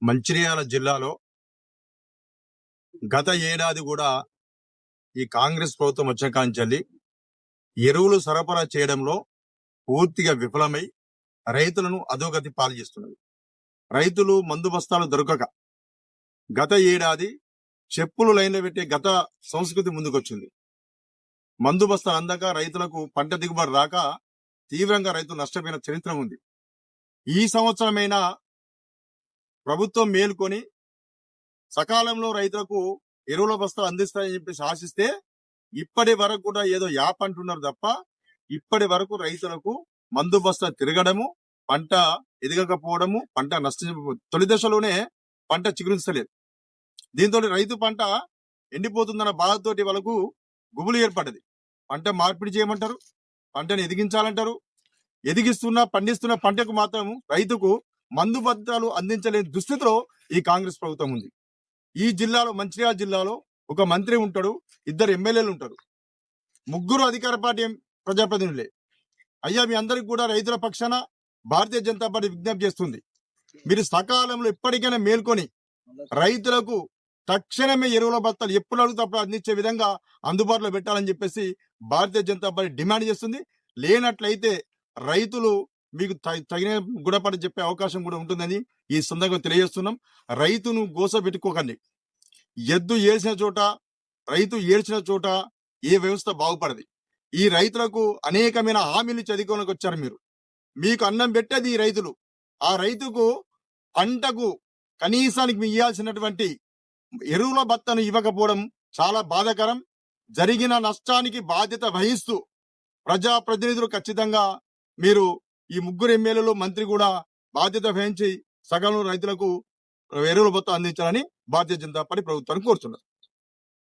మంచిర్యాల జిల్లాలో గత ఏడాది కూడా ఈ కాంగ్రెస్ ప్రభుత్వం వచ్చిన కాంచెల్లి ఎరువులు సరఫరా చేయడంలో పూర్తిగా విఫలమై రైతులను అధోగతి పాలు చేస్తున్నది. రైతులు మందు బస్తాలు దొరకక గత ఏడాది చెప్పులు లైన్లో పెట్టే గత సంస్కృతి ముందుకొచ్చింది. మందు బస్తాలు అందక రైతులకు పంట దిగుబడి రాక తీవ్రంగా రైతులు నష్టపోయిన చరిత్ర ఉంది. ఈ సంవత్సరమైనా ప్రభుత్వం మేల్కొని సకాలంలో రైతులకు ఎరువుల బస్తాలు అందిస్తాయని చెప్పేసి ఆశిస్తే ఇప్పటి వరకు కూడా ఏదో యాప్ అంటున్నారు తప్ప ఇప్పటి వరకు రైతులకు మందు బస్తా తిరగడము, పంట ఎదగకపోవడము, పంట నష్టం తొలి దశలోనే పంట చిగురించలేదు. దీంతో రైతు పంట ఎండిపోతుందన్న బాధతోటి వాళ్ళకు గుబులు ఏర్పడ్డది. పంట మార్పిడి చేయమంటారు, పంటను ఎదిగించాలంటారు. ఎదిగిస్తున్న పండిస్తున్న పంటకు మాత్రం రైతుకు మందు బస్తాలు అందించలేని దుస్థితిలో ఈ కాంగ్రెస్ ప్రభుత్వం ఉంది. ఈ జిల్లాలో మంచిర్యాల జిల్లాలో ఒక మంత్రి ఉంటాడు, 2 ఎమ్మెల్యేలు ఉంటారు, 3 అధికార పార్టీ ప్రజాప్రతినిధులే. అయ్యా, మీ అందరికి కూడా రైతుల పక్షాన భారతీయ జనతా పార్టీ విజ్ఞప్తి చేస్తుంది. మీరు సకాలంలో ఎప్పటికైనా మేల్కొని రైతులకు తక్షణమే ఎరువుల బస్తాలు ఎప్పుడు అడుగుతప్పుడు అందించే విధంగా అందుబాటులో పెట్టాలని చెప్పేసి భారతీయ జనతా పార్టీ డిమాండ్ చేస్తుంది. లేనట్లయితే రైతులు మీకు తగిన గుణపడి చెప్పే అవకాశం కూడా ఉంటుందని ఈ సందర్భంగా తెలియజేస్తున్నాం. రైతును గోస పెట్టుకోకండి. ఎద్దు ఏడ్చిన చోట, రైతు ఏడ్చిన చోట ఏ వ్యవస్థ బాగుపడది. ఈ రైతులకు అనేకమైన హామీలు చదువుకోనికి వచ్చారు మీరు. మీకు అన్నం పెట్టేది ఈ రైతులు. ఆ రైతుకు పంటకు కనీసానికి మీ ఇవ్వాల్సినటువంటి ఎరువుల బత్తను ఇవ్వకపోవడం చాలా బాధాకరం. జరిగిన నష్టానికి బాధ్యత వహిస్తూ ప్రజాప్రతినిధులు ఖచ్చితంగా మీరు ఈ 3 ఎమ్మెల్యేలు, మంత్రి కూడా బాధ్యత వహించి సగం రైతులకు ఎరువుల బత్త అందించాలని భారతీయ జనతా పార్టీ ప్రభుత్వాన్ని కోరుతున్నారు.